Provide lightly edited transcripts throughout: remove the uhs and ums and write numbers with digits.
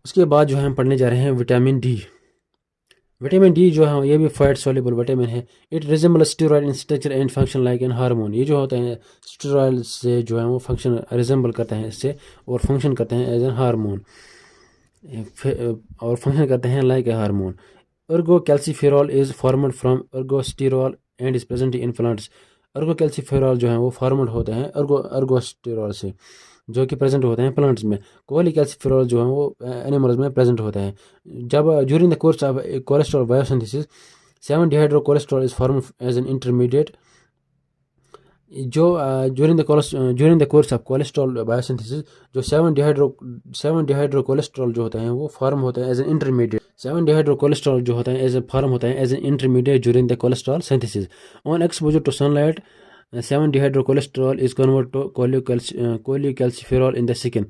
उसके बाद जो है हम पढ़ने जा रहे हैं विटामिन डी। विटामिन डी जो है ये भी फैट सॉल्युबल विटामिन है। It resemble steroid in structure and function like an hormone. ये जो होते हैं स्टेरॉयड से जो है वो फंक्शन रिजेंबल करते हैं इससे, और फंक्शन करते हैं एज एन हार्मोन, और फंक्शन करते हैं like a hormone. Ergocalciferol is formed from ergosterol and is present in plants. Ergocalciferol जो है वो फॉर्मड होते हैं अर्गोस्टेरॉल से, जो कि प्रेजेंट होते हैं प्लांट्स में। कोली कैल्सीफेरॉल जो है वो एनिमल्स में प्रेजेंट होते हैं। जब during the course of cholesterol biosynthesis 7 dehydrocholesterol is form as an intermediate. जो during the course of cholesterol biosynthesis जो 7 डिहाइड्रो कोलेस्ट्रॉल जो होते हैं वो फॉर्म होते हैं as an intermediate. 7 dehydrocholesterol जो होते हैं एज ए फॉर्म होते हैं as an intermediate during the cholesterol synthesis. On exposure to sunlight 7 dehydrocholesterol is convert to cholecalciferol in the skin.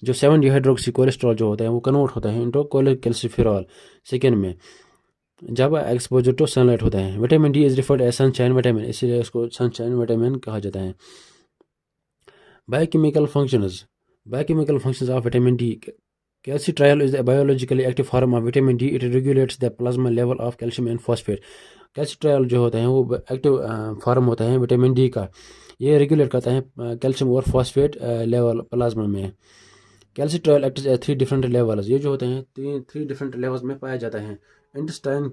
जो 7 डिहाइड्रोक्सी कोलेस्ट्रॉल जो होता है वो कन्वर्ट होता है इंटू कोलिकैल्सिफेरॉल स्किन में, जब एक्सपोजर टू सनलाइट होता है। Vitamin D is referred as sunshine vitamin, इसीलिए इसको सनशाइन विटामिन कहा जाता है। Biochemical functions. Biochemical functions of vitamin D. Calcitriol is a biologically active form of vitamin D. It regulates the plasma level of calcium and phosphate. कैल्शिट्रायल जो होता है वो active form होता है विटामिन डी का। ये रेगुलेट करता है कैल्शियम और फॉस्फेट लेवल प्लाज्मा में। कैल्शिट्रायल एक्ट्स एट 3 डिफरेंट लेवल्स। ये जो होते हैं थ्री डिफरेंट लेवल्स में पाया जाता है, इंटेस्टाइन,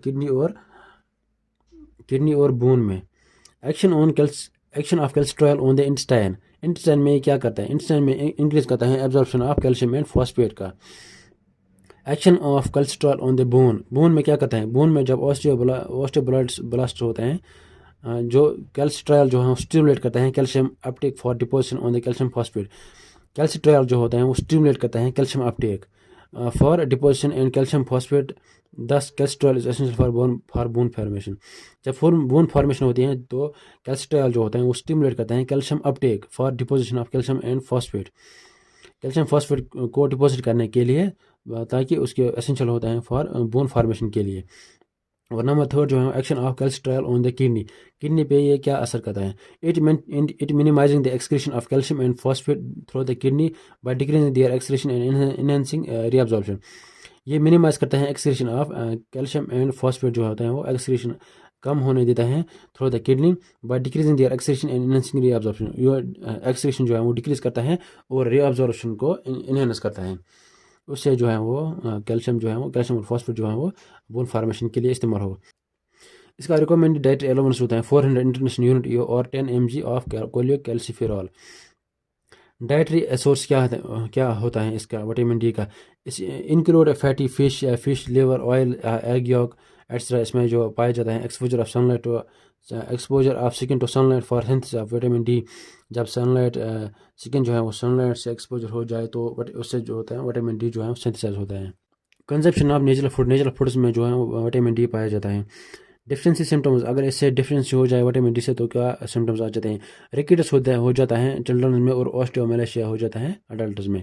किडनी और बोन में। Action of calcitriol on the intestine. Intestine में क्या करता है? इंटेस्टाइन में इंक्रीज करता है absorption of calcium and phosphate का। Action of calcitriol on the bone. Bone में क्या करता है? बोन में जब ऑस्टियोब्लास्ट होते हैं, जो कैल्शिट्रायल जो है स्टिमुलेट करता है calcium uptake for deposition on the calcium phosphate. Calcitriol जो होता है वो स्टिमुलेट करता है calcium uptake for deposition and calcium phosphate. Thus calcitriol is essential for bone formation. जब बोन फॉर्मेशन होती है तो कैल्शिट्रायल जो होता है वो स्टिमुलेट करता है calcium uptake for deposition of calcium and phosphate. Calcium phosphate को डिपोजिट करने के लिए, ताकि उसके एसेंशियल होता है फॉर बोन फॉर्मेशन के लिए। और नंबर थर्ड जो है action of calcitriol on the kidney. Kidney पे ये क्या असर करता है? It minimizing the excretion of calcium and phosphate through the kidney by decreasing their excretion and enhancing reabsorption. ये मिनिमाइज करता है excretion of calcium and phosphate जो होता है वो एक्सक्रीशन कम होने देता है through the kidney by decreasing their excretion and enhancing reabsorption. ये एक्सक्रीशन जो है वो डिक्रीज करता है और रीअब्जॉर्प्शन को इनहेंस करता है। उससे जो है वो कैल्शियम जो है वो कैल्शियम और फॉस्फेट जो है वो बोन फार्मेशन के लिए इस्तेमाल हो। इसका रिकमेंडेड डाइटरी एलिमेंट्स होता है 400 इंटरनेशनल यूनिट और 10 mg of cholecalciferol. Dietary source क्या होता है इसका विटामिन डी का? इस इंक्लूड फैटी फिश या fish liver oil, egg yolk extra. इसमें जो पाया जाता है exposure of skin to sunlight for synthesis of vitamin D. जब सनलाइट स्किन जो है वो सनलाइट से एक्सपोजर हो जाए तो उससे जो होता है विटामिन डी जो है वो सिंथेसाइज होता है। कंजप्शन ऑफ नेचुरल फूड्स में जो है वो विटामिन डी पाया जाता है। Deficiency symptoms. अगर इससे डिफरेंस हो जाए विटामिन डी से तो क्या सिम्टम्स आ जाते हैं? रिकेटस हो जाता है चिल्ड्रन में, और ऑस्टियोमेलेशिया हो जाता है अडल्ट में।